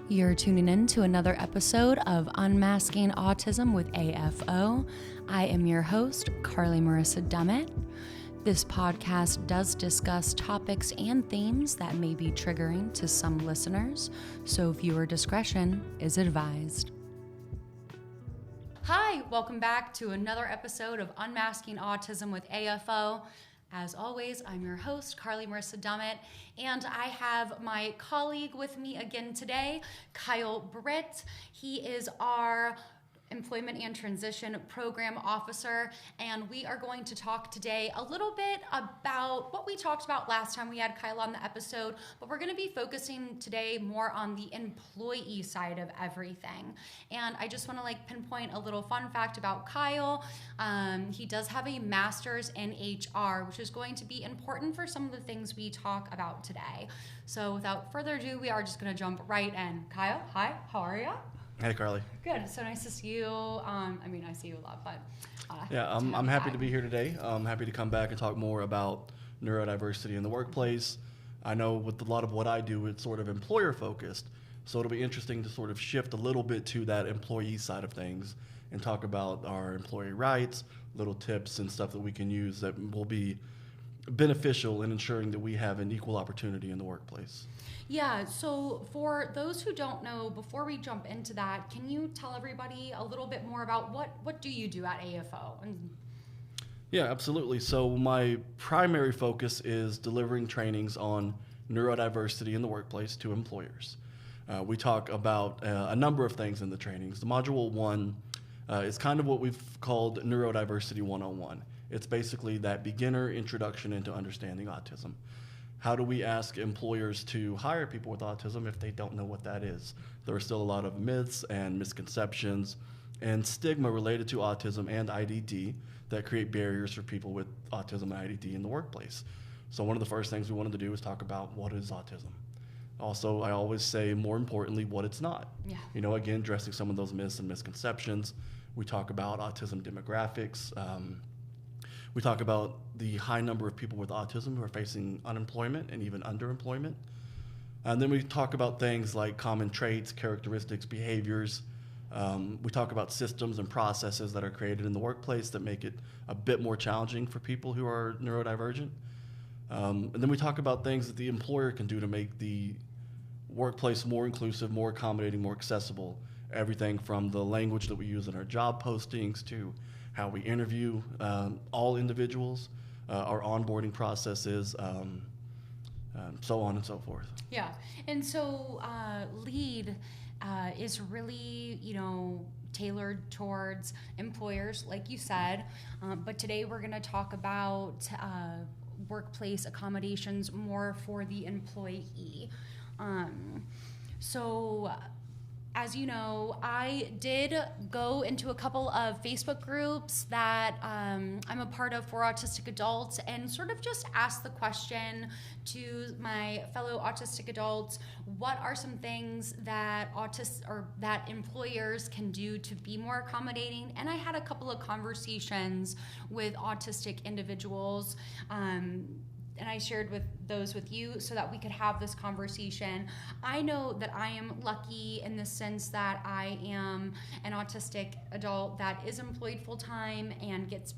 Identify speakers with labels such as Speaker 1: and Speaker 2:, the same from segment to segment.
Speaker 1: You're tuning in to another episode of Unmasking Autism with AFO. I am your host, Carley Marissa. This podcast does discuss topics and themes that may be triggering to some listeners, so viewer discretion is advised. Hi, welcome back to another episode of Unmasking Autism with AFO. As always, I'm your host, Carley Marissa, and I have my colleague with me again today, Britt. He is our Employment and Transition Program Officer, and we are going to talk today a little bit about what we talked about last time we had Kyle on the episode, but we're going to be focusing today more on the employee side of everything. And I just want to pinpoint a little fun fact about Kyle. He does have a master's in HR, which is going to be important for some of the things we talk about today. So without further ado, we are just going to jump right in. Kyle, hi, how are you?
Speaker 2: Hey, Carly.
Speaker 1: Good. So nice to see you. I see you a lot, but
Speaker 2: I'm happy to be here today. I'm happy to come back and talk more about neurodiversity in the workplace. I know with a lot of what I do, it's sort of employer focused, so it'll be interesting to sort of shift a little bit to that employee side of things and talk about our employee rights, little tips and stuff that we can use that will be beneficial in ensuring that we have an equal opportunity in the workplace.
Speaker 1: Yeah, so for those who don't know, before we jump into that, can you tell everybody a little bit more about what do you do at AFO?
Speaker 2: Yeah, absolutely. So my primary focus is delivering trainings on neurodiversity in the workplace to employers. We talk about a number of things in the trainings. The module 1 is kind of what we've called Neurodiversity 101. It's basically that beginner introduction into understanding autism. How do we ask employers to hire people with autism if they don't know what that is? There are still a lot of myths and misconceptions and stigma related to autism and IDD that create barriers for people with autism and IDD in the workplace. So one of the first things we wanted to do is talk about what is autism. Also, I always say, more importantly, what it's not.
Speaker 1: Yeah.
Speaker 2: Again, addressing some of those myths and misconceptions. We talk about autism demographics. We talk about the high number of people with autism who are facing unemployment and even underemployment. And then we talk about things like common traits, characteristics, behaviors. We talk about systems and processes that are created in the workplace that make it a bit more challenging for people who are neurodivergent. And then we talk about things that the employer can do to make the workplace more inclusive, more accommodating, more accessible. Everything from the language that we use in our job postings to how we interview all individuals, our onboarding processes, so on and so forth.
Speaker 1: Yeah, and so LEAD is really, tailored towards employers, like you said, but today we're going to talk about workplace accommodations more for the employee. As you know, I did go into a couple of Facebook groups that I'm a part of for autistic adults and sort of just ask the question to my fellow autistic adults, what are some things that that employers can do to be more accommodating? And I had a couple of conversations with autistic individuals, and I shared those with you so that we could have this conversation. I know that I am lucky in the sense that I am an autistic adult that is employed full-time and gets,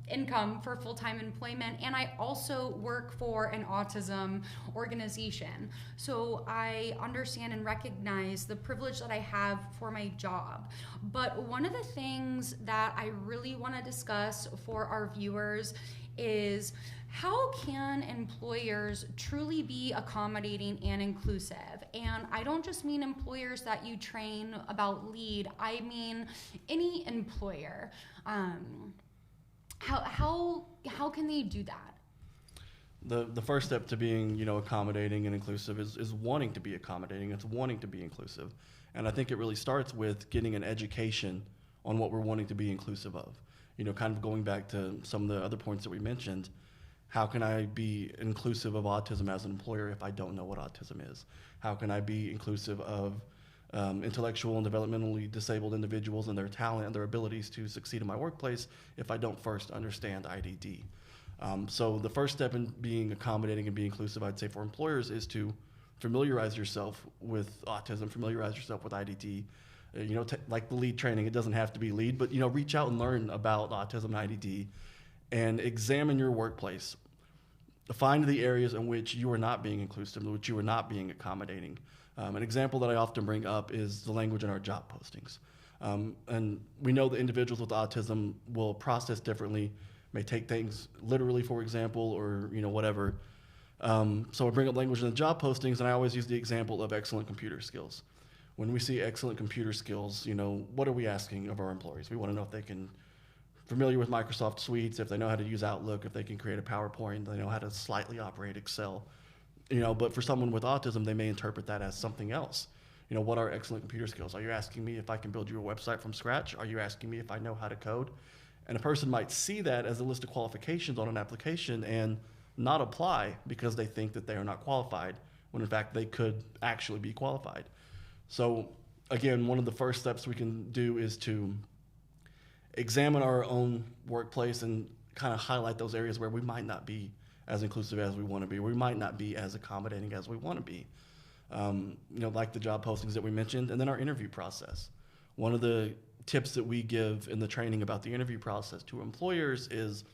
Speaker 1: income for full-time employment. And I also work for an autism organization. So I understand and recognize the privilege that I have for my job. But one of the things that I really want to discuss for our viewers is how can employers truly be accommodating and inclusive? And I don't just mean employers that you train about LEAD, I mean any employer. How can they do that?
Speaker 2: The first step to being, accommodating and inclusive is wanting to be accommodating. It's wanting to be inclusive. And I think it really starts with getting an education on what we're wanting to be inclusive of. Kind of going back to some of the other points that we mentioned, how can I be inclusive of autism as an employer if I don't know what autism is? How can I be inclusive of intellectual and developmentally disabled individuals and their talent and their abilities to succeed in my workplace if I don't first understand IDD? So the first step in being accommodating and being inclusive, I'd say for employers, is to familiarize yourself with autism, familiarize yourself with IDT. Like the lead training, it doesn't have to be lead, but reach out and learn about autism and IDT, and examine your workplace. Find the areas in which you are not being inclusive, in which you are not being accommodating. An example that I often bring up is the language in our job postings. And we know that individuals with autism will process differently, may take things literally, for example, or whatever. So I bring up language in the job postings, and I always use the example of excellent computer skills. When we see excellent computer skills, what are we asking of our employees? We want to know if they can familiar with Microsoft suites, if they know how to use Outlook, if they can create a PowerPoint, they know how to slightly operate Excel. But for someone with autism, they may interpret that as something else. What are excellent computer skills? Are you asking me if I can build you a website from scratch? Are you asking me if I know how to code? And a person might see that as a list of qualifications on an application and not apply because they think that they are not qualified, when in fact they could actually be qualified. So again, one of the first steps we can do is to examine our own workplace and kind of highlight those areas where we might not be as inclusive as we want to be. We might not be as accommodating as we want to be. Like the job postings that we mentioned, and then our interview process. One of the tips that we give in the training about the interview process to employers is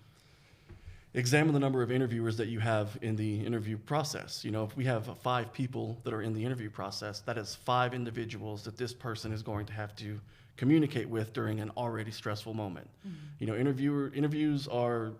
Speaker 2: examine the number of interviewers that you have in the interview process. If we have 5 people that are in the interview process, that is 5 individuals that this person is going to have to communicate with during an already stressful moment. Mm-hmm. Interviews are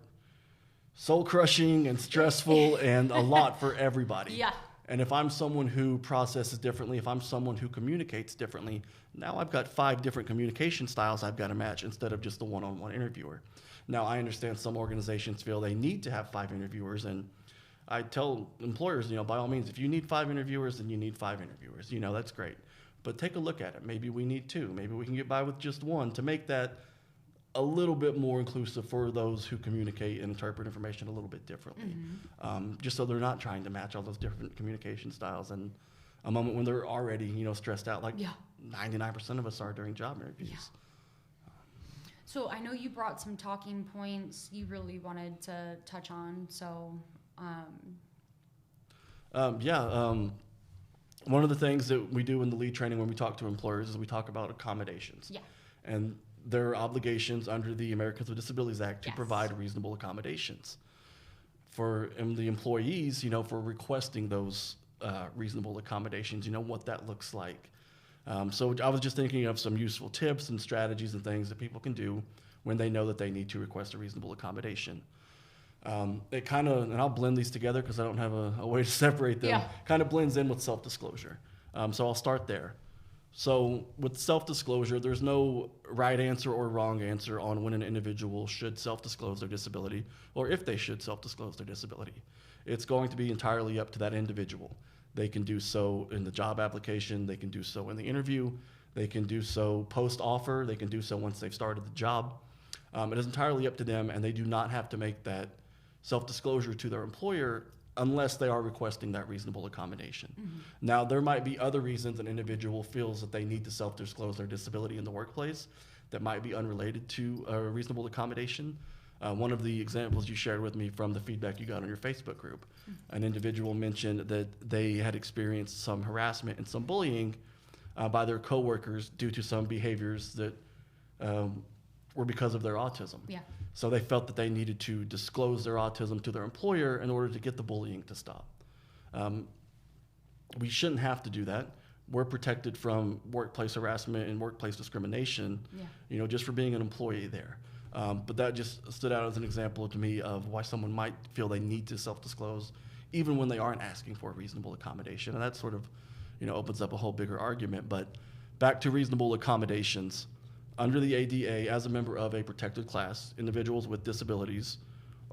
Speaker 2: soul crushing and stressful and a lot for everybody.
Speaker 1: Yeah.
Speaker 2: And if I'm someone who processes differently, if I'm someone who communicates differently, now I've got 5 different communication styles I've got to match instead of just the one-on-one interviewer. Now, I understand some organizations feel they need to have 5 interviewers, and I tell employers, by all means, if you need 5 interviewers, then you need 5 interviewers. That's great. But take a look at it. Maybe we need 2. Maybe we can get by with just 1 to make that a little bit more inclusive for those who communicate and interpret information a little bit differently. Mm-hmm. Just so they're not trying to match all those different communication styles in a moment when they're already, stressed out, like 99% of us are during job interviews.
Speaker 1: Yeah. So I know you brought some talking points you really wanted to touch on. So,
Speaker 2: one of the things that we do in the lead training when we talk to employers is we talk about accommodations. Yeah. And there are obligations under the Americans with Disabilities Act to provide reasonable accommodations for the employees, for requesting those reasonable accommodations, what that looks like. So I was just thinking of some useful tips and strategies and things that people can do when they know that they need to request a reasonable accommodation. It kind of, and I'll blend these together because I don't have a way to separate them, kind of blends in with self-disclosure. So I'll start there. So with self-disclosure, there's no right answer or wrong answer on when an individual should self-disclose their disability or if they should self-disclose their disability. It's going to be entirely up to that individual. They can do so in the job application, they can do so in the interview, they can do so post-offer, they can do so once they've started the job. It is entirely up to them, and they do not have to make that self-disclosure to their employer unless they are requesting that reasonable accommodation. Mm-hmm. Now, there might be other reasons an individual feels that they need to self-disclose their disability in the workplace that might be unrelated to a reasonable accommodation. One of the examples you shared with me from the feedback you got on your Facebook group, an individual mentioned that they had experienced some harassment and some bullying by their coworkers due to some behaviors that were because of their autism. Yeah. So they felt that they needed to disclose their autism to their employer in order to get the bullying to stop. We shouldn't have to do that. We're protected from workplace harassment and workplace discrimination, just for being an employee there. But that just stood out as an example to me of why someone might feel they need to self-disclose even when they aren't asking for a reasonable accommodation. And that sort of, opens up a whole bigger argument. But back to reasonable accommodations. Under the ADA, as a member of a protected class, individuals with disabilities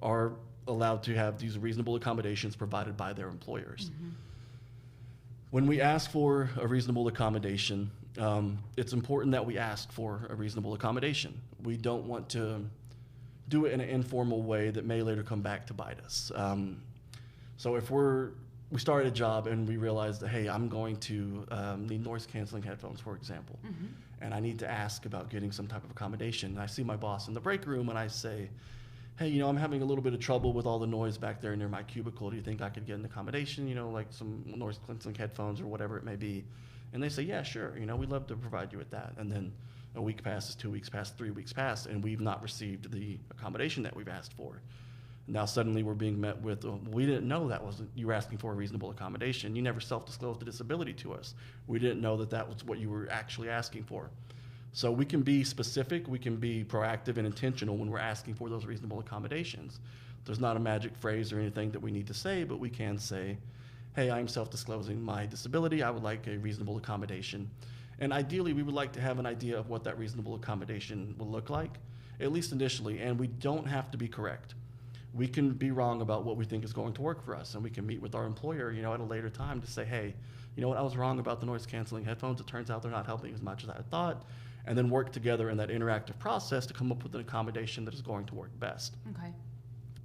Speaker 2: are allowed to have these reasonable accommodations provided by their employers. Mm-hmm. When we ask for a reasonable accommodation, it's important that we ask for a reasonable accommodation. We don't want to do it in an informal way that may later come back to bite us. So if we start a job and we realize that, hey, I'm going to need noise-canceling headphones, for example, and I need to ask about getting some type of accommodation. And I see my boss in the break room and I say, hey, I'm having a little bit of trouble with all the noise back there near my cubicle. Do you think I could get an accommodation, like some noise canceling headphones or whatever it may be? And they say, yeah, sure. We'd love to provide you with that. And then a week passes, 2 weeks pass, 3 weeks pass, and we've not received the accommodation that we've asked for. Now suddenly we're being met with, we didn't know you were asking for a reasonable accommodation. You never self-disclosed a disability to us. We didn't know that was what you were actually asking for. So we can be specific, we can be proactive and intentional when we're asking for those reasonable accommodations. There's not a magic phrase or anything that we need to say, but we can say, hey, I'm self-disclosing my disability. I would like a reasonable accommodation. And ideally, we would like to have an idea of what that reasonable accommodation will look like, at least initially, and we don't have to be correct. We can be wrong about what we think is going to work for us, and we can meet with our employer, at a later time to say, hey, you know what, I was wrong about the noise-canceling headphones. It turns out they're not helping as much as I thought, and then work together in that interactive process to come up with an accommodation that is going to work best.
Speaker 1: Okay.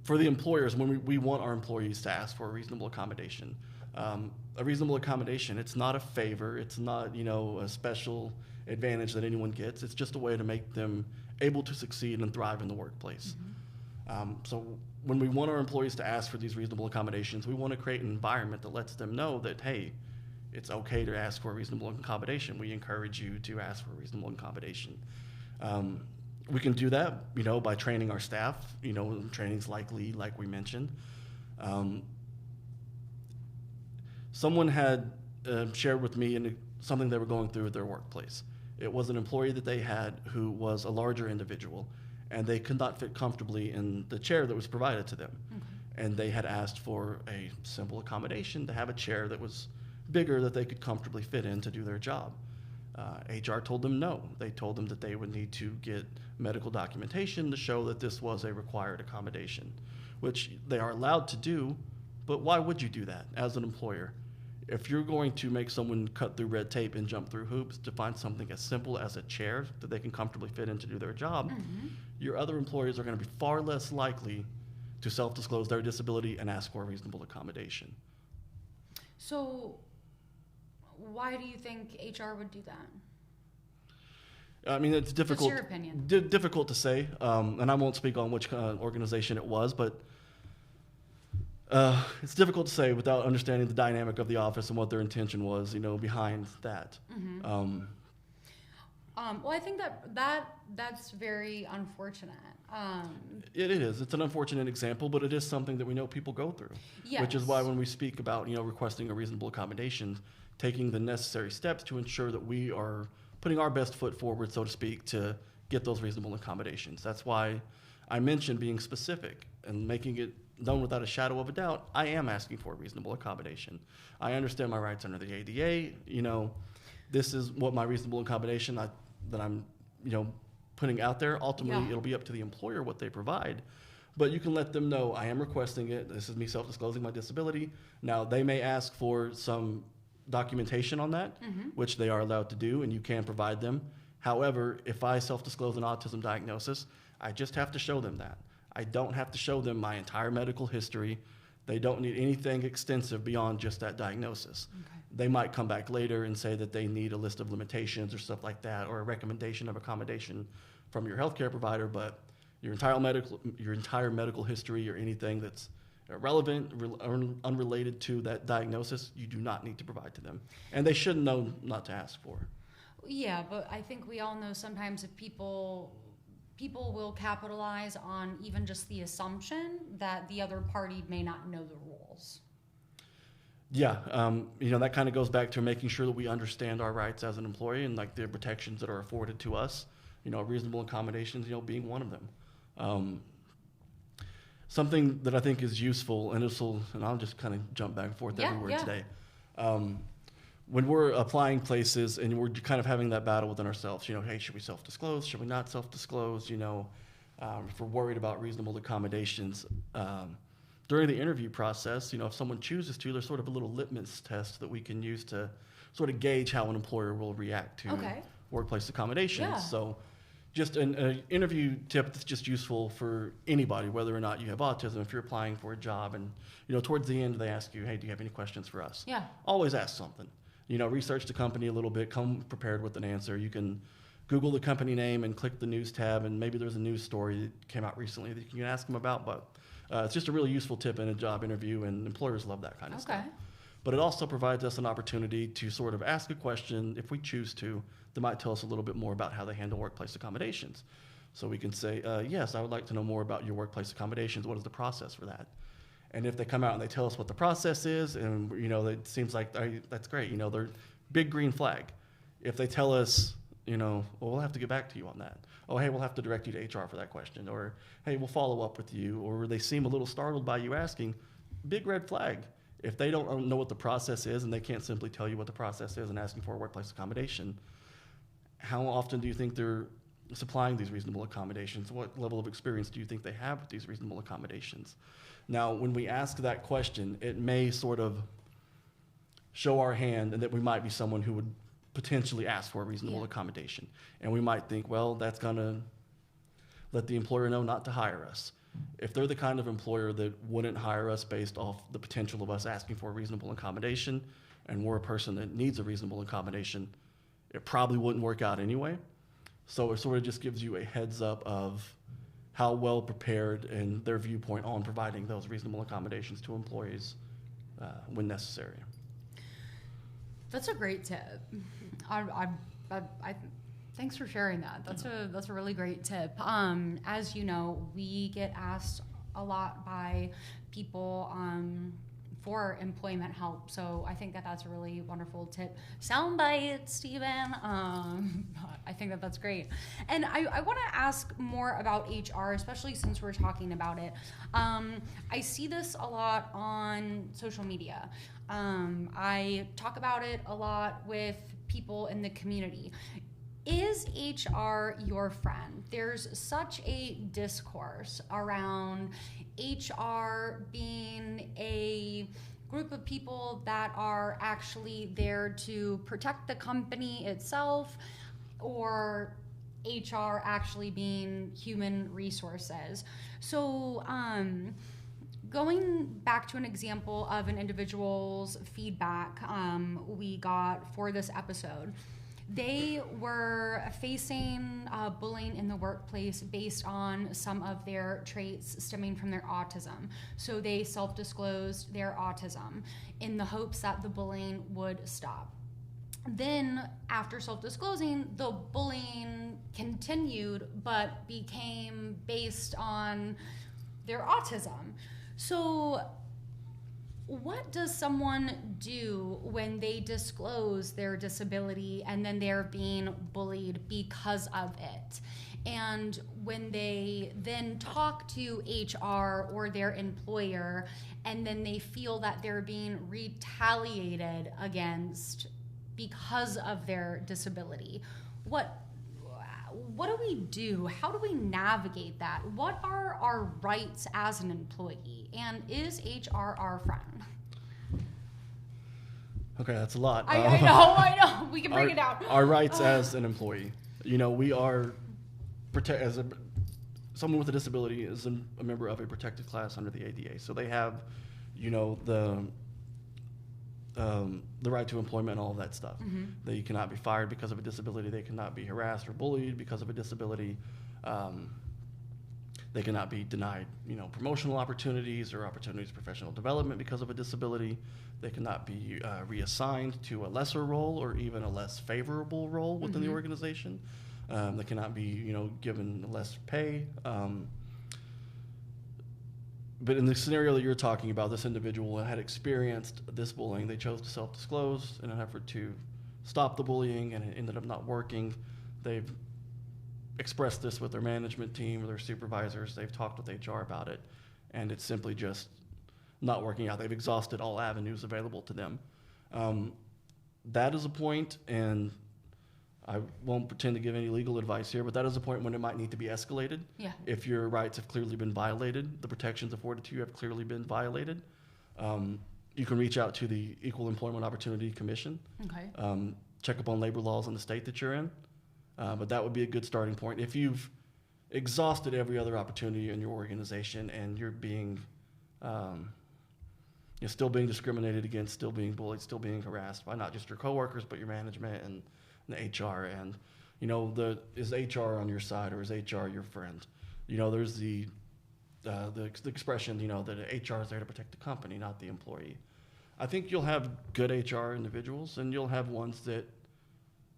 Speaker 2: For the employers, when we want our employees to ask for a reasonable accommodation, a reasonable accommodation, it's not a favor, it's not, a special advantage that anyone gets. It's just a way to make them able to succeed and thrive in the workplace. So when we want our employees to ask for these reasonable accommodations, we want to create an environment that lets them know that, hey, it's okay to ask for a reasonable accommodation. We encourage you to ask for a reasonable accommodation. We can do that, by training our staff. Training's likely, like we mentioned. Someone had shared with me something they were going through at their workplace. It was an employee that they had who was a larger individual, and they could not fit comfortably in the chair that was provided to them. Okay. And they had asked for a simple accommodation to have a chair that was bigger that they could comfortably fit in to do their job. HR told them no. They told them that they would need to get medical documentation to show that this was a required accommodation, which they are allowed to do, but why would you do that as an employer? If you're going to make someone cut through red tape and jump through hoops to find something as simple as a chair that they can comfortably fit in to do their job, your other employers are going to be far less likely to self-disclose their disability and ask for a reasonable accommodation.
Speaker 1: So why do you think HR would do that?
Speaker 2: I mean, it's difficult.
Speaker 1: What's your opinion?
Speaker 2: Difficult to say, and I won't speak on which organization it was, but it's difficult to say without understanding the dynamic of the office and what their intention was, behind that.
Speaker 1: Well, I think that's very unfortunate.
Speaker 2: It is. It's an unfortunate example, but it is something that we know people go through.
Speaker 1: Yes.
Speaker 2: Which is why when we speak about, requesting a reasonable accommodation, taking the necessary steps to ensure that we are putting our best foot forward, so to speak, to get those reasonable accommodations. That's why I mentioned being specific and making it known without a shadow of a doubt, I am asking for a reasonable accommodation. I understand my rights under the ADA. This is what my reasonable accommodation that I'm, putting out there. Ultimately, It'll be up to the employer what they provide. But you can let them know I am requesting it. This is me self-disclosing my disability. Now, they may ask for some documentation on that, which they are allowed to do, and you can provide them. However, if I self-disclose an autism diagnosis, I just have to show them that. I don't have to show them my entire medical history. They don't need anything extensive beyond just that diagnosis. Okay. They might come back later and say that they need a list of limitations or stuff like that, or a recommendation of accommodation from your healthcare provider, but your entire medical history or anything that's irrelevant or unrelated to that diagnosis, you do not need to provide to them. And they should know not to ask for.
Speaker 1: Yeah, but I think we all know sometimes if people will capitalize on even just the assumption that the other party may not know the rules.
Speaker 2: Yeah, that kind of goes back to making sure that we understand our rights as an employee and like the protections that are afforded to us. Reasonable accommodations, being one of them. Something that I think is useful, and I'll just kind of jump back and forth everywhere today. When we're applying places and we're kind of having that battle within ourselves, hey, should we self-disclose? Should we not self-disclose? If we're worried about reasonable accommodations. During the interview process, if someone chooses to, there's sort of a little litmus test that we can use to sort of gauge how an employer will react to workplace accommodations. Yeah. So just an interview tip that's just useful for anybody, whether or not you have autism, if you're applying for a job and, towards the end they ask you, hey, do you have any questions for us? Yeah. Always ask something. Research the company a little bit, come prepared with an answer. You can Google the company name and click the news tab, and maybe there's a news story that came out recently that you can ask them about. But it's just a really useful tip in a job interview, and employers love that kind of stuff. But it also provides us an opportunity to sort of ask a question, if we choose to, that might tell us a little bit more about how they handle workplace accommodations. So we can say, yes, I would like to know more about your workplace accommodations. What is the process for that? And if they come out and they tell us what the process is, and it seems like that's great, they're big green flag. If they tell us, well, we'll have to get back to you on that. Oh, hey, we'll have to direct you to HR for that question. Or, hey, we'll follow up with you. Or they seem a little startled by you asking, big red flag. If they don't know what the process is and they can't simply tell you what the process is and asking for a workplace accommodation, how often do you think they're supplying these reasonable accommodations? What level of experience do you think they have with these reasonable accommodations? Now, when we ask that question, it may sort of show our hand and that we might be someone who would potentially ask for a reasonable accommodation. And we might think, well, that's going to let the employer know not to hire us. If they're the kind of employer that wouldn't hire us based off the potential of us asking for a reasonable accommodation, and we're a person that needs a reasonable accommodation, it probably wouldn't work out anyway. So it sort of just gives you a heads up of how well prepared and their viewpoint on providing those reasonable accommodations to employees when necessary.
Speaker 1: That's a great tip. Thanks for sharing that. That's a really great tip. As you know, we get asked a lot by people for employment help. So I think that's a really wonderful tip. Soundbite, Stephen. I think that's great. And I want to ask more about HR, especially since we're talking about it. I see this a lot on social media. I talk about it a lot with people in the community. Is HR your friend? There's such a discourse around HR being a group of people that are actually there to protect the company itself, or HR actually being human resources. So going back to an example of an individual's feedback we got for this episode, they were facing bullying in the workplace based on some of their traits stemming from their autism. So they self-disclosed their autism in the hopes that the bullying would stop. Then, after self-disclosing, the bullying continued, but became based on their autism. So what does someone do when they disclose their disability and then they're being bullied because of it? And when they then talk to HR or their employer and then they feel that they're being retaliated against because of their disability, what do we do? How do we navigate that? What are our rights as an employee? And is HR our friend?
Speaker 2: Okay, that's a lot.
Speaker 1: I know. We can break it down.
Speaker 2: Our rights as an employee. We are someone with a disability is a member of a protected class under the ADA. So they have, the right to employment and all of that stuff. Mm-hmm. They cannot be fired because of a disability. They cannot be harassed or bullied because of a disability. They cannot be denied, promotional opportunities or opportunities for professional development because of a disability. They cannot be reassigned to a lesser role or even a less favorable role within the organization. They cannot be, given less pay. But in the scenario that you're talking about, this individual had experienced this bullying. They chose to self-disclose in an effort to stop the bullying, and it ended up not working. They've expressed this with their management team or their supervisors. They've talked with HR about it, and it's simply just not working out. They've exhausted all avenues available to them. That is a point, and I won't pretend to give any legal advice here, but that is a point when it might need to be escalated. Yeah. If your rights have clearly been violated, the protections afforded to you have clearly been violated, you can reach out to the Equal Employment Opportunity Commission. Okay. Check up on labor laws in the state that you're in. But that would be a good starting point. If you've exhausted every other opportunity in your organization and you're being, you're still being discriminated against, still being bullied, still being harassed by not just your coworkers, but your management and the HR, and Is HR on your side or is HR your friend? There's the expression, that HR is there to protect the company, not the employee. I think you'll have good HR individuals and you'll have ones that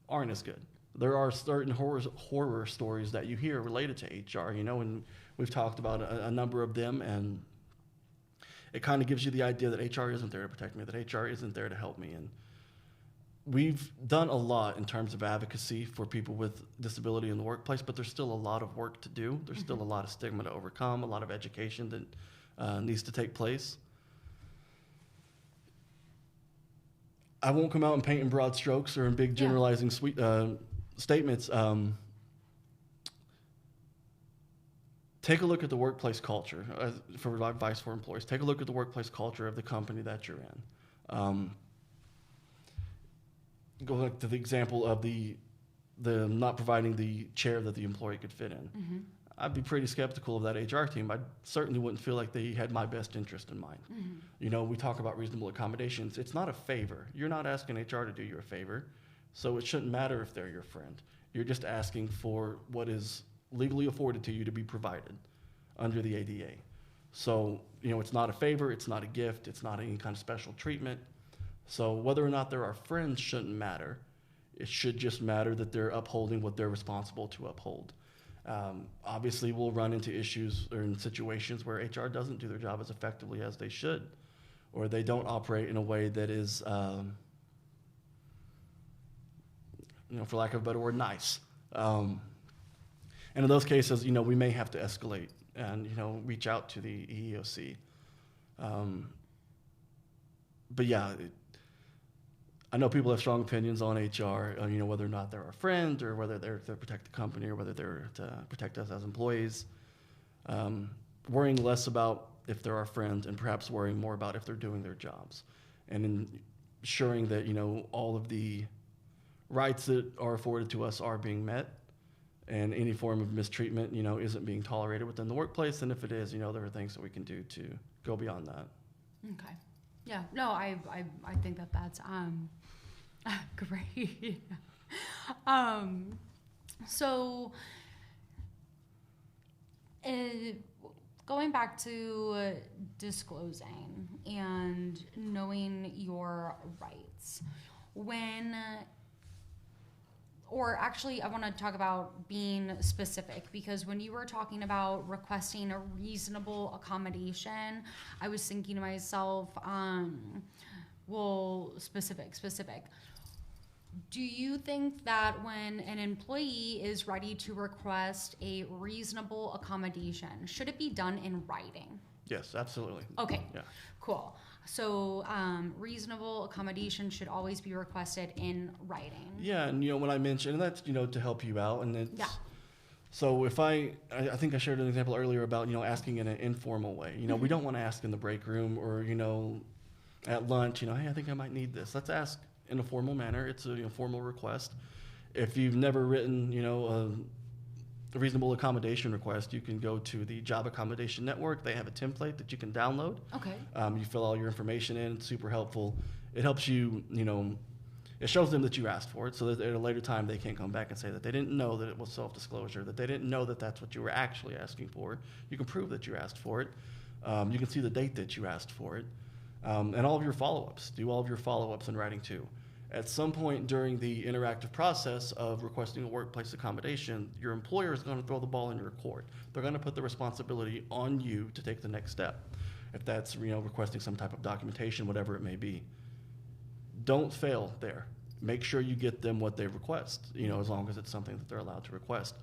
Speaker 2: aren't as good. There are certain horror stories that you hear related to HR, and we've talked about a number of them, and it kind of gives you the idea that HR isn't there to protect me, that HR isn't there to help me. And we've done a lot in terms of advocacy for people with disability in the workplace, but there's still a lot of work to do. There's still a lot of stigma to overcome, a lot of education that needs to take place. I won't come out and paint in broad strokes or in big generalizing statements. Take a look at the workplace culture for advice for employees. Take a look at the workplace culture of the company that you're in. Go back to the example of the not providing the chair that the employee could fit in. Mm-hmm. I'd be pretty skeptical of that HR team. I certainly wouldn't feel like they had my best interest in mind. Mm-hmm. We talk about reasonable accommodations. It's not a favor. You're not asking HR to do you a favor, so it shouldn't matter if they're your friend. You're just asking for what is legally afforded to you to be provided under the ADA. So, it's not a favor, it's not a gift, it's not any kind of special treatment. So whether or not they're our friends shouldn't matter. It should just matter that they're upholding what they're responsible to uphold. Obviously, we'll run into issues or in situations where HR doesn't do their job as effectively as they should, or they don't operate in a way that is, for lack of a better word, nice. And in those cases, we may have to escalate and, reach out to the EEOC. But yeah, I know people have strong opinions on HR, whether or not they're our friend or whether they're to protect the company or whether they're to protect us as employees. Worrying less about if they're our friend and perhaps worrying more about if they're doing their jobs and ensuring that, all of the rights that are afforded to us are being met and any form of mistreatment, isn't being tolerated within the workplace. And if it is, there are things that we can do to go beyond that.
Speaker 1: Okay. Yeah, no, I think that's great. So going back to disclosing and knowing your rights, I want to talk about being specific, because when you were talking about requesting a reasonable accommodation, I was thinking to myself, specific. Do you think that when an employee is ready to request a reasonable accommodation, should it be done in writing?
Speaker 2: Yes, absolutely.
Speaker 1: Okay,
Speaker 2: yeah.
Speaker 1: Cool. So reasonable accommodation should always be requested in writing.
Speaker 2: Yeah, and when I mentioned, and that's to help you out, and it's so if I think I shared an example earlier about asking in an informal way. We don't want to ask in the break room or at lunch. Hey, I think I might need this. Let's ask in a formal manner. It's a formal request. If you've never written a reasonable accommodation request, you can go to the Job Accommodation Network. They have a template that you can download.
Speaker 1: Okay.
Speaker 2: You fill all your information in. It's super helpful. It helps you, it shows them that you asked for it, so that at a later time they can't come back and say that they didn't know that it was self-disclosure, that they didn't know that that's what you were actually asking for. You can prove that you asked for it. You can see the date that you asked for it. And all of your follow-ups. Do all of your follow-ups in writing too. At some point during the interactive process of requesting a workplace accommodation, your employer is going to throw the ball in your court. They're going to put the responsibility on you to take the next step. If that's requesting some type of documentation, whatever it may be. Don't fail there. Make sure you get them what they request, as long as it's something that they're allowed to request.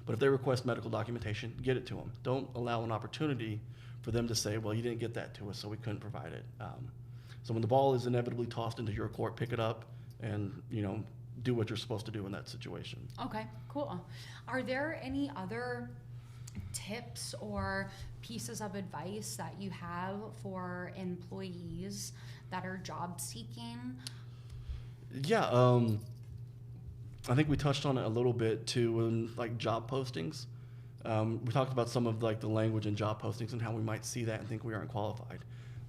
Speaker 2: But if they request medical documentation, get it to them. Don't allow an opportunity for them to say, well, you didn't get that to us, so we couldn't provide it. So when the ball is inevitably tossed into your court, pick it up and, do what you're supposed to do in that situation.
Speaker 1: Okay, cool. Are there any other tips or pieces of advice that you have for employees that are job seeking?
Speaker 2: Yeah, I think we touched on it a little bit too in job postings. We talked about some of the language in job postings and how we might see that and think we aren't qualified.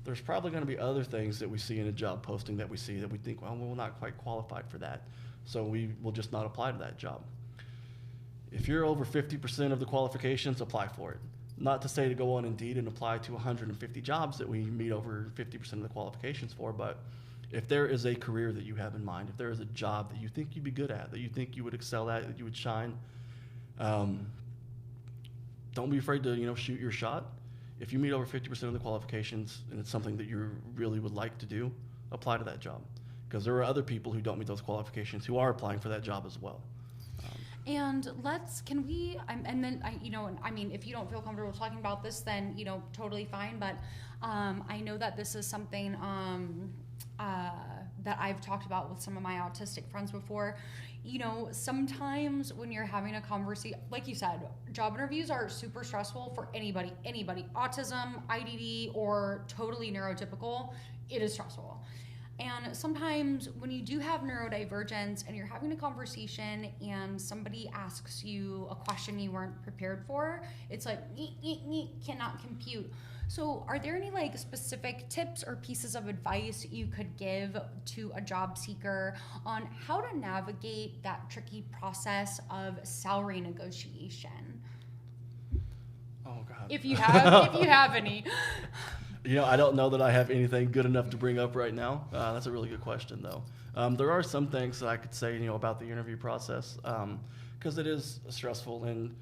Speaker 2: There's probably going to be other things that we see in a job posting that we see that we think, well, we're not quite qualified for that, so we will just not apply to that job. If you're over 50% of the qualifications, apply for it. Not to say to go on Indeed and apply to 150 jobs that we meet over 50% of the qualifications for, but if there is a career that you have in mind, if there is a job that you think you'd be good at, that you think you would excel at, that you would shine, don't be afraid to shoot your shot. If you meet over 50% of the qualifications and it's something that you really would like to do, apply to that job, because there are other people who don't meet those qualifications who are applying for that job as well.
Speaker 1: And if you don't feel comfortable talking about this, then, totally fine. But I know that this is something that I've talked about with some of my autistic friends before. Sometimes when you're having a conversation, like you said, job interviews are super stressful for anybody, autism, IDD, or totally neurotypical. It is stressful. And sometimes when you do have neurodivergence and you're having a conversation and somebody asks you a question you weren't prepared for, it's like, cannot compute. So are there any specific tips or pieces of advice you could give to a job seeker on how to navigate that tricky process of salary negotiation?
Speaker 2: Oh God.
Speaker 1: If you have any.
Speaker 2: I don't know that I have anything good enough to bring up right now. That's a really good question, though. There are some things that I could say, about the interview process, because it is stressful. And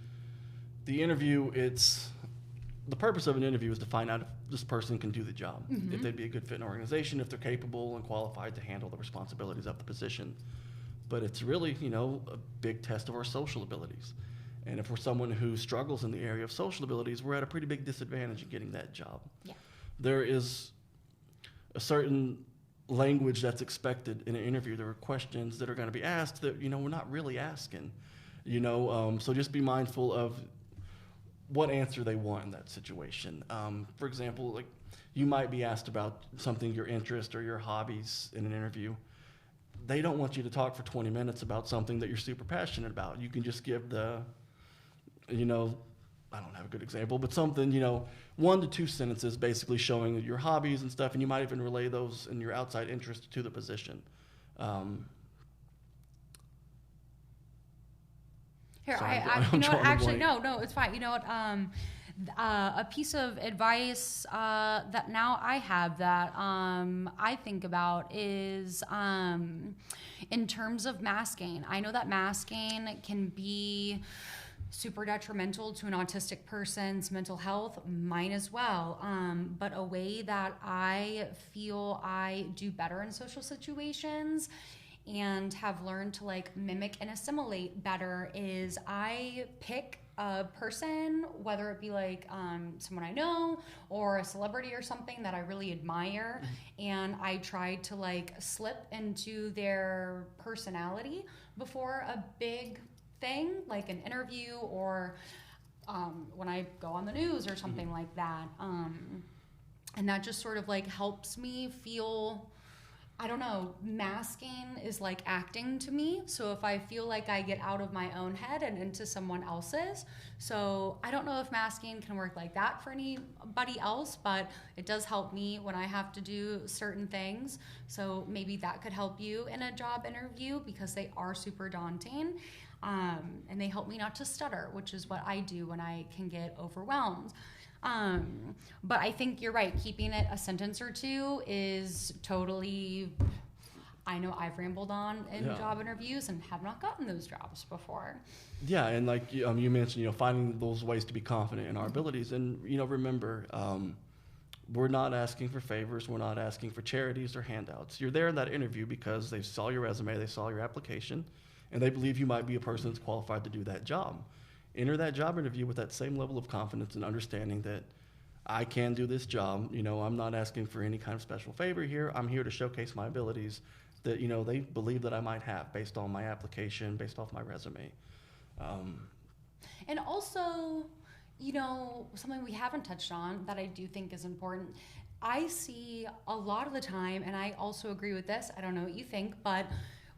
Speaker 2: the interview, the purpose of an interview is to find out if this person can do the job, if they'd be a good fit in an organization, if they're capable and qualified to handle the responsibilities of the position. But it's really, a big test of our social abilities. And if we're someone who struggles in the area of social abilities, we're at a pretty big disadvantage in getting that job. Yeah. There is a certain language that's expected in an interview. There are questions that are going to be asked that, we're not really asking, so just be mindful of what answer they want in that situation. For example, you might be asked about something, your interest or your hobbies in an interview. They don't want you to talk for 20 minutes about something that you're super passionate about. You can just give I don't have a good example, but something, 1 to 2 sentences basically showing your hobbies and stuff, and you might even relay those and your outside interest to the position.
Speaker 1: Here,
Speaker 2: sorry,
Speaker 1: no, it's fine. You know what? A piece of advice that now I have that I think about is in terms of masking. I know that masking can be super detrimental to an autistic person's mental health, mine as well. But a way that I feel I do better in social situations and have learned to mimic and assimilate better is I pick a person, whether it be someone I know or a celebrity or something that I really admire, and I try to slip into their personality before a big thing like an interview or when I go on the news or something like that, and that just sort of helps me feel, I don't know, masking is like acting to me. So if I feel like I get out of my own head and into someone else's, so I don't know if masking can work like that for anybody else, but it does help me when I have to do certain things. So maybe that could help you in a job interview because they are super daunting. And they help me not to stutter, which is what I do when I can get overwhelmed. But I think you're right. Keeping it a sentence or two is totally, I know I've rambled on in job interviews and have not gotten those jobs before.
Speaker 2: Yeah. And you mentioned, finding those ways to be confident in our abilities. And, remember, we're not asking for favors. We're not asking for charities or handouts. You're there in that interview because they saw your resume, they saw your application, and they believe you might be a person that's qualified to do that job. Enter that job interview with that same level of confidence and understanding that I can do this job. I'm not asking for any kind of special favor here. I'm here to showcase my abilities that, they believe that I might have based on my application, based off my resume.
Speaker 1: And also, something we haven't touched on that I do think is important. I see a lot of the time, and I also agree with this, I don't know what you think, but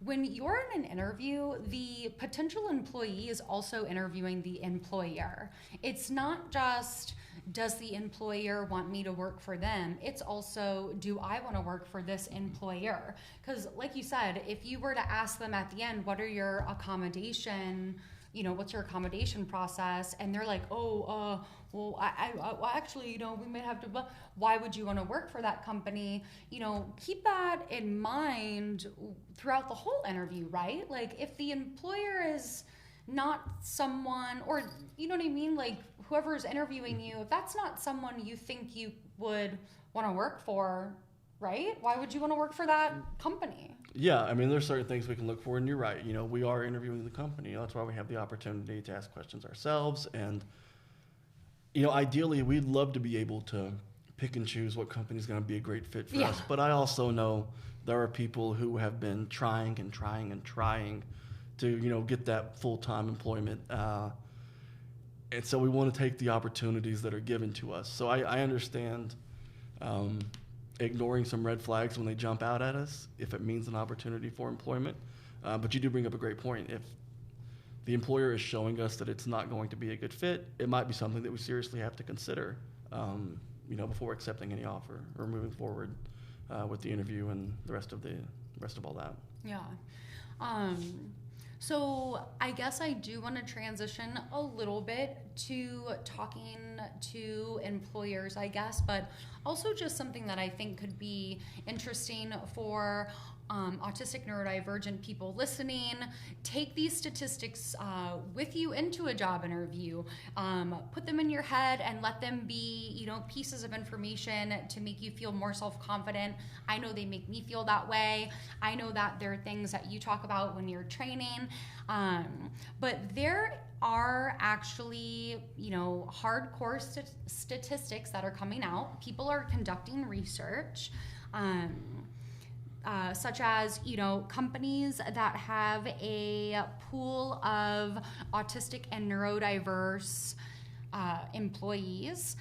Speaker 1: when you're in an interview, the potential employee is also interviewing the employer. It's not just, does the employer want me to work for them? It's also, do I want to work for this employer? Because like you said, if you were to ask them at the end, what are your accommodation what's your accommodation process? And they're like, well, actually, we may have to, why would you want to work for that company? Keep that in mind throughout the whole interview, right? Like if the employer is not someone, or you know what I mean? Like whoever's interviewing you, if that's not someone you think you would want to work for, right? Why would you want to work for that company?
Speaker 2: Yeah, I mean, there's certain things we can look for, and you're right. We are interviewing the company. That's why we have the opportunity to ask questions ourselves. And, ideally, we'd love to be able to pick and choose what company is going to be a great fit for us. But I also know there are people who have been trying and trying and trying to, get that full-time employment. And so we want to take the opportunities that are given to us. So I understand ignoring some red flags when they jump out at us if it means an opportunity for employment. But you do bring up a great point. If the employer is showing us that it's not going to be a good fit, it might be something that we seriously have to consider, before accepting any offer or moving forward with the interview and the rest of all that.
Speaker 1: Yeah. So I guess I do want to transition a little bit to talking to employers, I guess, but also just something that I think could be interesting for autistic neurodivergent people listening. Take these statistics with you into a job interview. Put them in your head and let them be, pieces of information to make you feel more self-confident. I know they make me feel that way. I know that there are things that you talk about when you're training. But there are actually, hardcore statistics that are coming out. People are conducting research. Such as, companies that have a pool of autistic and neurodiverse employees,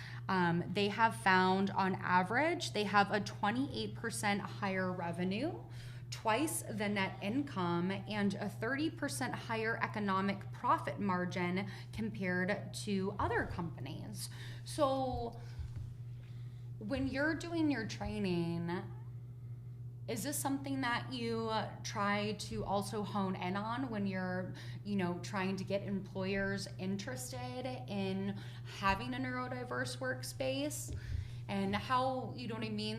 Speaker 1: they have found on average, they have a 28% higher revenue, twice the net income, and a 30% higher economic profit margin compared to other companies. So when you're doing your training, is this something that you try to also hone in on when you're, trying to get employers interested in having a neurodiverse workspace? And how,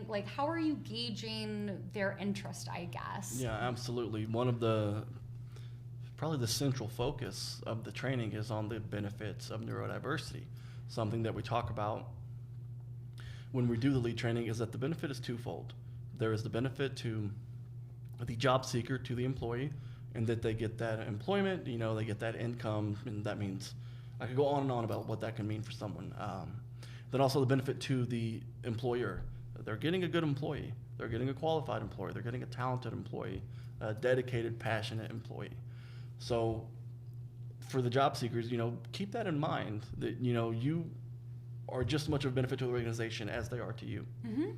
Speaker 1: like how are you gauging their interest, I guess?
Speaker 2: Yeah, absolutely. One of probably the central focus of the training is on the benefits of neurodiversity. Something that we talk about when we do the lead training is that the benefit is twofold. There is the benefit to the job seeker, to the employee, and that they get that employment, they get that income, and that means I could go on and on about what that can mean for someone. Then also the benefit to the employer. They're getting a good employee. They're getting a qualified employee. They're getting a talented employee, a dedicated, passionate employee. So for the job seekers, keep that in mind that, you are just as much of a benefit to the organization as they are to you. Mm-hmm.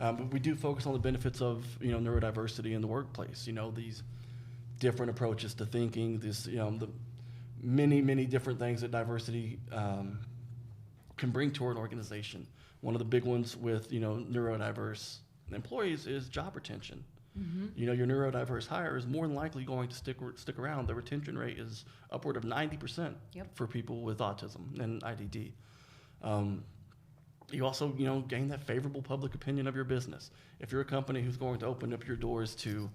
Speaker 2: But we do focus on the benefits of, neurodiversity in the workplace. These different approaches to thinking, the many, many different things that diversity can bring to an organization. One of the big ones with, neurodiverse employees is job retention. Mm-hmm. Your neurodiverse hire is more than likely going to stick around. The retention rate is upward of 90% for people with autism and IDD. You also, gain that favorable public opinion of your business. If you're a company who's going to open up your doors to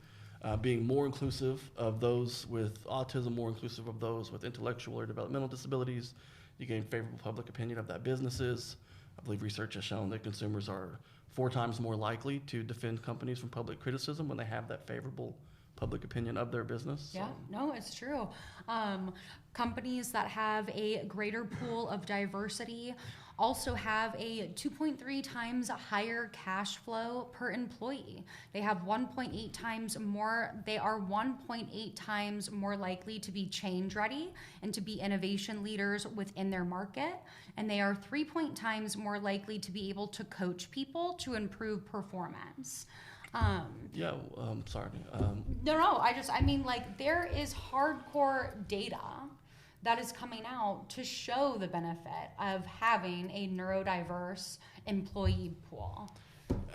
Speaker 2: being more inclusive of those with autism, more inclusive of those with intellectual or developmental disabilities, you gain favorable public opinion of that businesses. I believe research has shown that consumers are 4 times more likely to defend companies from public criticism when they have that favorable public opinion of their business.
Speaker 1: Yeah, no, it's true. Companies that have a greater pool of diversity also have a 2.3 times higher cash flow per employee. They have 1.8 times more, they are 1.8 times more likely to be change ready and to be innovation leaders within their market. And they are 3 times more likely to be able to coach people to improve performance.
Speaker 2: Sorry.
Speaker 1: There is hardcore data that is coming out to show the benefit of having a neurodiverse employee pool.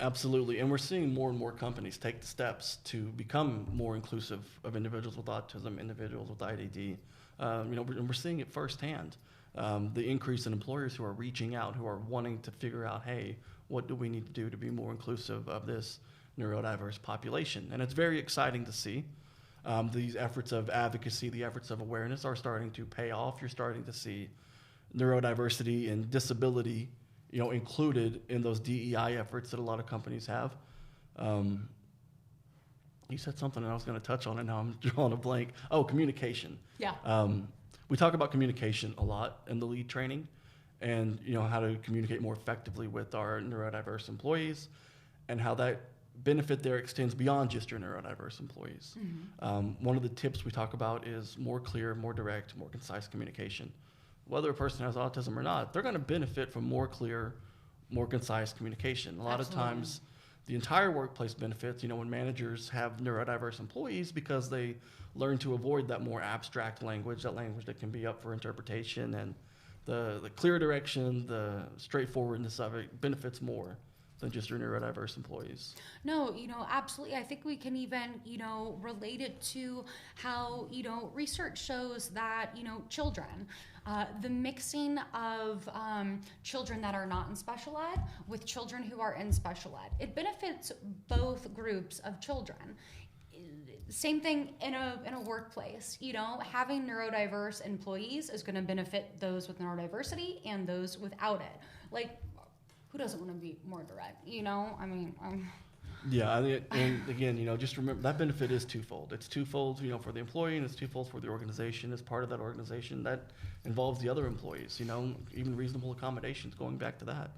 Speaker 2: Absolutely, and we're seeing more and more companies take the steps to become more inclusive of individuals with autism, individuals with IDD. We're seeing it firsthand. The increase in employers who are reaching out, who are wanting to figure out, hey, what do we need to do to be more inclusive of this neurodiverse population? And it's very exciting to see. These efforts of advocacy, the efforts of awareness are starting to pay off. You're starting to see neurodiversity and disability, included in those DEI efforts that a lot of companies have. You said something and I was going to touch on it. Now I'm drawing a blank. Oh, communication.
Speaker 1: Yeah.
Speaker 2: We talk about communication a lot in the lead training, and how to communicate more effectively with our neurodiverse employees, and how that benefit there extends beyond just your neurodiverse employees. Mm-hmm. One of the tips we talk about is more clear, more direct, more concise communication. Whether a person has autism or not, they're going to benefit from more clear, more concise communication. A lot of times, the entire workplace benefits, when managers have neurodiverse employees, because they learn to avoid that more abstract language, that language that can be up for interpretation, and the clear direction, the straightforwardness of it benefits more than just your neurodiverse employees.
Speaker 1: No, absolutely. I think we can even, relate it to how, research shows that, children, the mixing of children that are not in special ed with children who are in special ed, it benefits both groups of children. Same thing in a workplace, having neurodiverse employees is going to benefit those with neurodiversity and those without it. Like, who doesn't want to be more direct?
Speaker 2: Yeah, and again, just remember that benefit is twofold. It's twofold, for the employee, and it's twofold for the organization. As part of that organization, that involves the other employees. Even reasonable accommodations. Going back to that,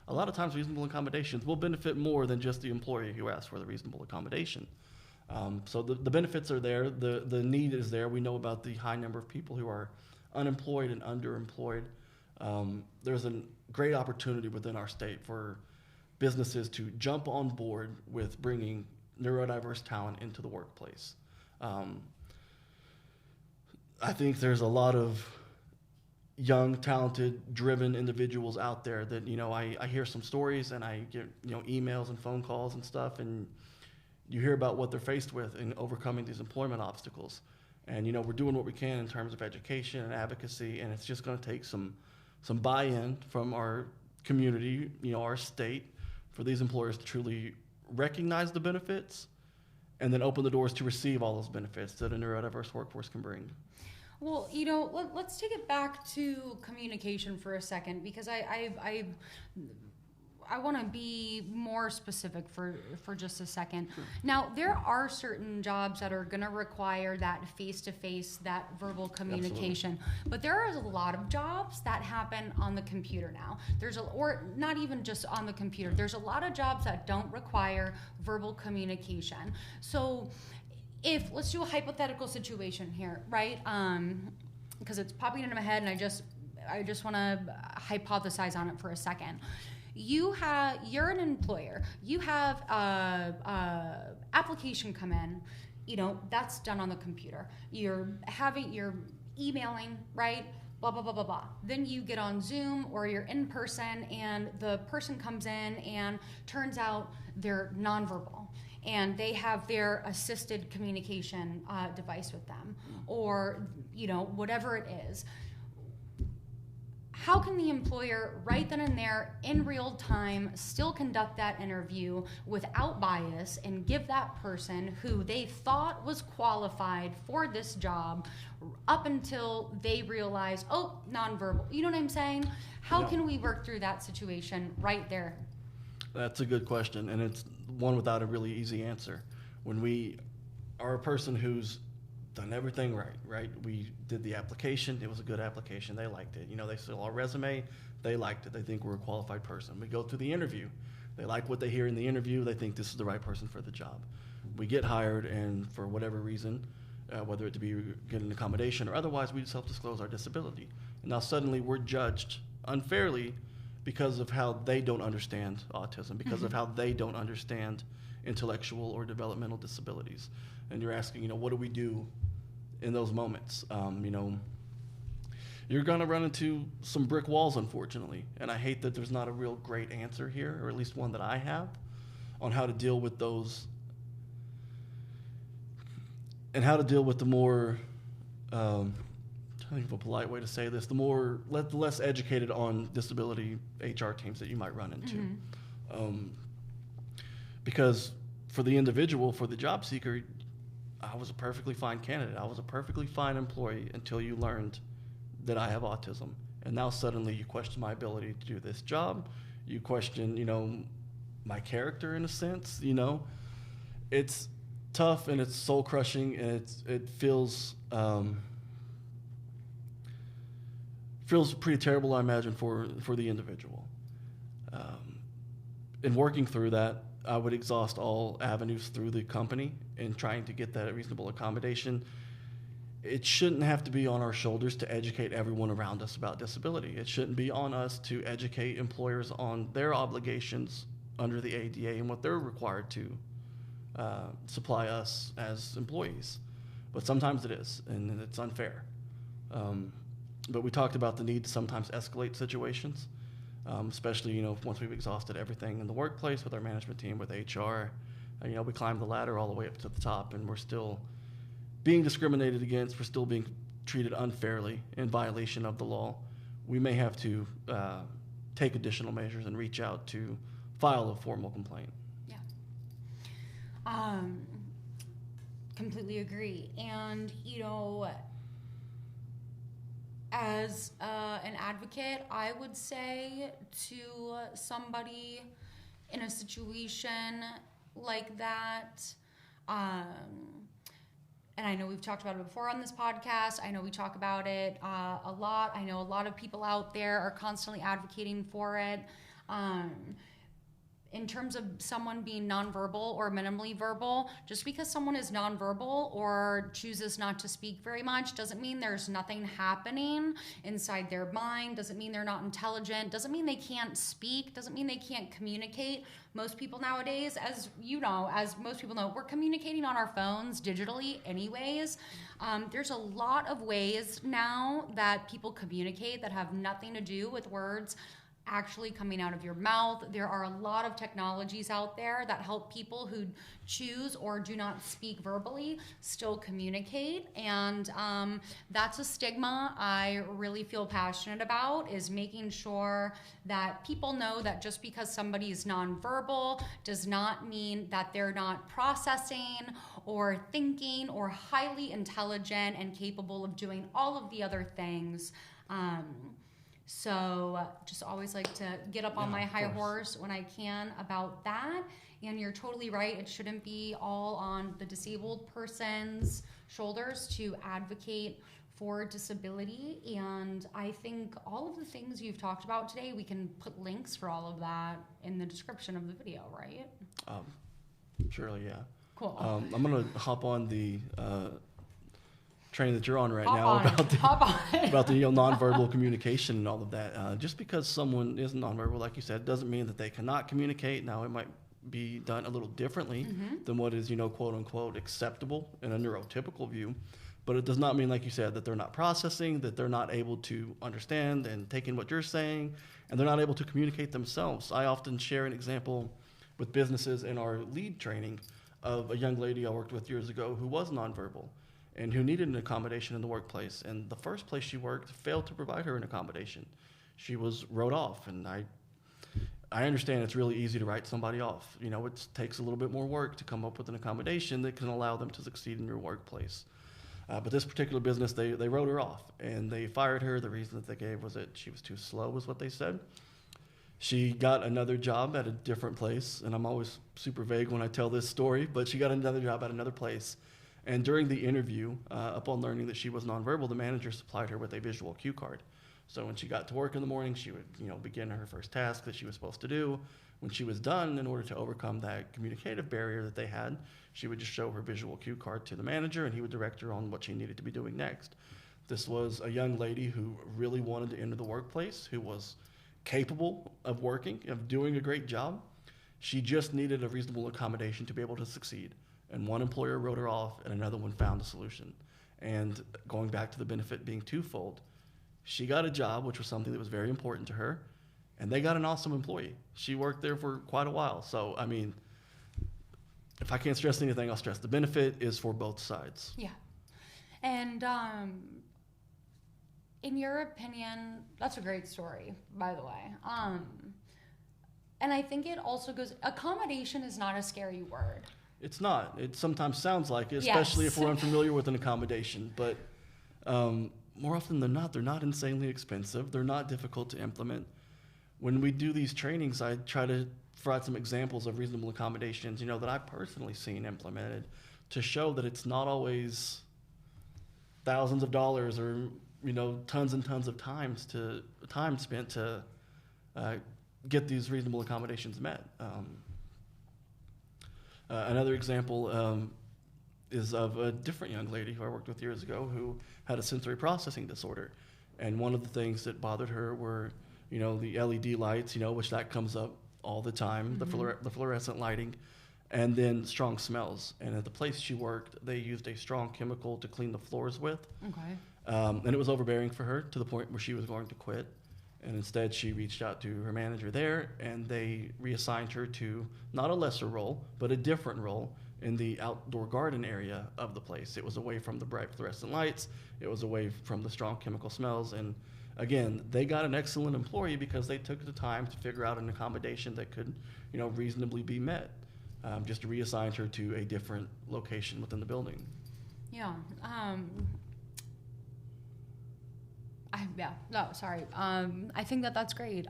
Speaker 2: a lot of times reasonable accommodations will benefit more than just the employee who asked for the reasonable accommodation. So the benefits are there. The need is there. We know about the high number of people who are unemployed and underemployed. There's a great opportunity within our state for businesses to jump on board with bringing neurodiverse talent into the workplace. I think there's a lot of young, talented, driven individuals out there that, I hear some stories and I get, emails and phone calls and stuff, and you hear about what they're faced with in overcoming these employment obstacles. And, we're doing what we can in terms of education and advocacy, and it's just going to take some buy-in from our community, our state, for these employers to truly recognize the benefits and then open the doors to receive all those benefits that a neurodiverse workforce can bring.
Speaker 1: Well, let's take it back to communication for a second, because I want to be more specific for just a second. Sure. Now, there are certain jobs that are going to require that face-to-face, that verbal communication. Absolutely. But there are a lot of jobs that happen on the computer now. Or not even just on the computer. There's a lot of jobs that don't require verbal communication. So let's do a hypothetical situation here, right? Because it's popping into my head, and I just want to hypothesize on it for a second. You're an employer. You have application come in. That's done on the computer. You're emailing, right? Blah blah blah blah blah. Then you get on Zoom or you're in person, and the person comes in, and turns out they're nonverbal, and they have their assisted communication device with them, or whatever it is. How can the employer right then and there in real time still conduct that interview without bias and give that person who they thought was qualified for this job up until they realize, nonverbal? You know what I'm saying? How can we work through that situation right there?
Speaker 2: That's a good question, and it's one without a really easy answer. When we are a person who's done everything right? We did the application. It was a good application. They liked it. They saw our resume. They liked it. They think we're a qualified person. We go through the interview. They like what they hear in the interview. They think this is the right person for the job. We get hired, and for whatever reason, whether it to be get an accommodation or otherwise, we self-disclose our disability. And now suddenly we're judged unfairly because of how they don't understand autism, because of how they don't understand intellectual or developmental disabilities. And you're asking, what do we do in those moments? You're going to run into some brick walls, unfortunately. And I hate that there's not a real great answer here, or at least one that I have. on how to deal with those and how to deal with the more, I think of a polite way to say this, the less educated on disability HR teams that you might run into. Because for the individual, for the job seeker, I was a perfectly fine candidate. I was a perfectly fine employee until you learned that I have autism. And now suddenly you question my ability to do this job. You question, my character in a sense, It's tough and it's soul crushing, and it feels pretty terrible, I imagine, for the individual. In working through that, I would exhaust all avenues through the company in trying to get that reasonable accommodation. It shouldn't have to be on our shoulders to educate everyone around us about disability. It shouldn't be on us to educate employers on their obligations under the ADA and what they're required to supply us as employees. But sometimes it is, and it's unfair. But we talked about the need to sometimes escalate situations, especially, once we've exhausted everything in the workplace with our management team, with HR. We climbed the ladder all the way up to the top, and we're still being discriminated against. We're still being treated unfairly in violation of the law. We may have to take additional measures and reach out to file a formal complaint.
Speaker 1: Completely agree. And, as an advocate, I would say to somebody in a situation like that, and I know we've talked about it before on this podcast. I know we talk about it a lot. I know a lot of people out there are constantly advocating for it. In terms of someone being nonverbal or minimally verbal, just because someone is nonverbal or chooses not to speak very much doesn't mean there's nothing happening inside their mind, doesn't mean they're not intelligent, doesn't mean they can't speak, doesn't mean they can't communicate. Most people nowadays, as most people know, we're communicating on our phones digitally anyways. There's a lot of ways now that people communicate that have nothing to do with words actually coming out of your mouth. There are a lot of technologies out there that help people who choose or do not speak verbally still communicate, and that's a stigma I really feel passionate about, is making sure that people know that just because somebody is nonverbal does not mean that they're not processing or thinking or highly intelligent and capable of doing all of the other things. So just always like to get up on my high horse when I can about that. And you're totally right. It shouldn't be all on the disabled person's shoulders to advocate for disability. And I think all of the things you've talked about today, we can put links for all of that in the description of the video, right?
Speaker 2: Surely, yeah.
Speaker 1: Cool.
Speaker 2: I'm going to hop on the train that you're on right about the nonverbal communication and all of that. Just because someone is nonverbal, like you said, doesn't mean that they cannot communicate. Now, it might be done a little differently than what is, quote unquote, acceptable in a neurotypical view. But it does not mean, like you said, that they're not processing, that they're not able to understand and take in what you're saying, and they're not able to communicate themselves. I often share an example with businesses in our lead training of a young lady I worked with years ago who was nonverbal and who needed an accommodation in the workplace. And the first place she worked failed to provide her an accommodation. She was wrote off, and I understand it's really easy to write somebody off. It takes a little bit more work to come up with an accommodation that can allow them to succeed in your workplace. But this particular business, they wrote her off, and they fired her. The reason that they gave was that she was too slow, was what they said. She got another job at a different place, and I'm always super vague when I tell this story, but she got another job at another place. And during the interview, upon learning that she was nonverbal, the manager supplied her with a visual cue card. So when she got to work in the morning, she would, begin her first task that she was supposed to do. When she was done, in order to overcome that communicative barrier that they had, she would just show her visual cue card to the manager, and he would direct her on what she needed to be doing next. This was a young lady who really wanted to enter the workplace, who was capable of working, of doing a great job. She just needed a reasonable accommodation to be able to succeed. And one employer wrote her off, and another one found a solution. And going back to the benefit being twofold, she got a job, which was something that was very important to her, and they got an awesome employee. She worked there for quite a while. So, if I can't stress anything, I'll stress the benefit is for both sides.
Speaker 1: Yeah. And in your opinion, that's a great story, by the way. And I think it also goes, accommodation is not a scary word.
Speaker 2: It's not. It sometimes sounds like it, especially if we're unfamiliar with an accommodation. But more often than not, they're not insanely expensive. They're not difficult to implement. When we do these trainings, I try to provide some examples of reasonable accommodations, that I've personally seen implemented to show that it's not always thousands of dollars or, tons and tons of time spent to get these reasonable accommodations met. Another example is of a different young lady who I worked with years ago who had a sensory processing disorder. And one of the things that bothered her were, the LED lights, which that comes up all the time, mm-hmm. the fluorescent lighting, and then strong smells. And at the place she worked, they used a strong chemical to clean the floors with.
Speaker 1: Okay.
Speaker 2: And it was overbearing for her to the point where she was going to quit. And instead, she reached out to her manager there, and they reassigned her to not a lesser role, but a different role in the outdoor garden area of the place. It was away from the bright fluorescent lights. It was away from the strong chemical smells. And again, they got an excellent employee because they took the time to figure out an accommodation that could, reasonably be met. Just reassigned her to a different location within the building.
Speaker 1: Yeah. I think that's great.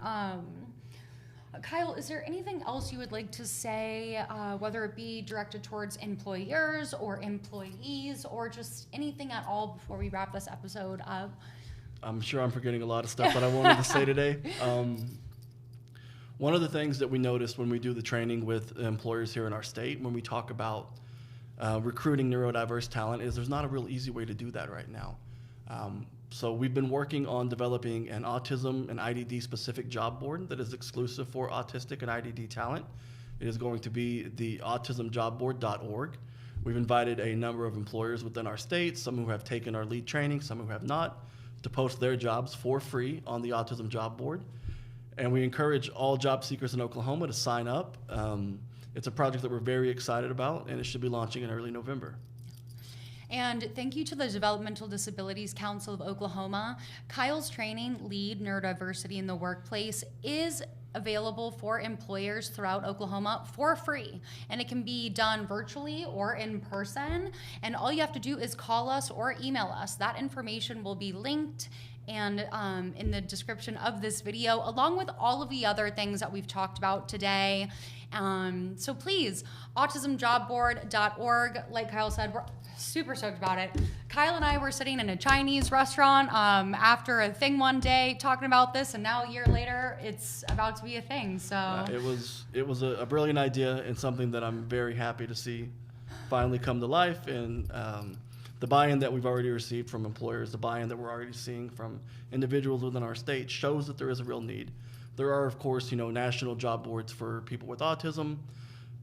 Speaker 1: Kyle, is there anything else you would like to say, whether it be directed towards employers or employees or just anything at all before we wrap this episode up?
Speaker 2: I'm sure I'm forgetting a lot of stuff that I wanted to say today. One of the things that we noticed when we do the training with employers here in our state, when we talk about recruiting neurodiverse talent, is there's not a real easy way to do that right now. So we've been working on developing an autism and IDD specific job board that is exclusive for autistic and IDD talent. It is going to be the autismjobboard.org. We've invited a number of employers within our state, some who have taken our lead training, some who have not, to post their jobs for free on the Autism Job Board. And we encourage all job seekers in Oklahoma to sign up. It's a project that we're very excited about, and it should be launching in early November.
Speaker 1: And thank you to the Developmental Disabilities Council of Oklahoma. Kyle's training, Lead Neurodiversity in the Workplace, is available for employers throughout Oklahoma for free. And it can be done virtually or in person. And all you have to do is call us or email us. That information will be linked and in the description of this video, along with all of the other things that we've talked about today. So please, autismjobboard.org. Like Kyle said, we're super stoked about it. Kyle and I were sitting in a Chinese restaurant after a thing one day talking about this, and now a year later, it's about to be a thing. So
Speaker 2: it was a brilliant idea and something that I'm very happy to see finally come to life. And the buy-in that we've already received from employers, the buy-in that we're already seeing from individuals within our state shows that there is a real need. There are, of course, national job boards for people with autism.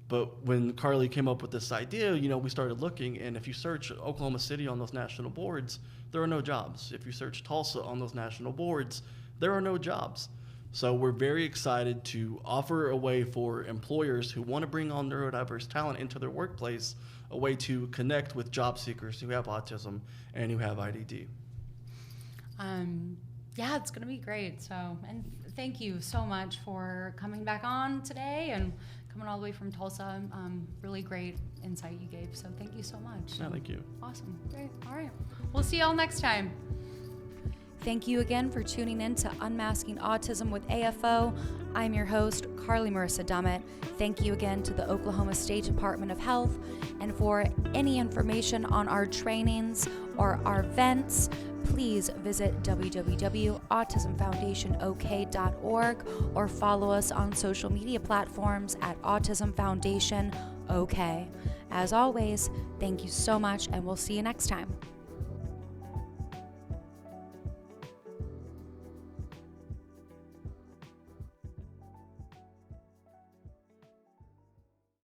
Speaker 2: But when Carley came up with this idea, we started looking, and if you search Oklahoma City on those national boards, there are no jobs. If you search Tulsa on those national boards, there are no jobs. So we're very excited to offer a way for employers who want to bring on neurodiverse talent into their workplace, a way to connect with job seekers who have autism and who have IDD.
Speaker 1: Yeah, it's going to be great. So, and thank you so much for coming back on today and coming all the way from Tulsa. Really great insight you gave. So thank you so much.
Speaker 2: Yeah, thank you.
Speaker 1: Awesome. Great. All right. We'll see y'all next time. Thank you again for tuning in to Unmasking Autism with AFO. I'm your host, Carley Marissa Dummett. Thank you again to the Oklahoma State Department of Health. And for any information on our trainings or our events, please visit www.autismfoundationok.org or follow us on social media platforms at Autism Foundation OK. As always, thank you so much, and we'll see you next time.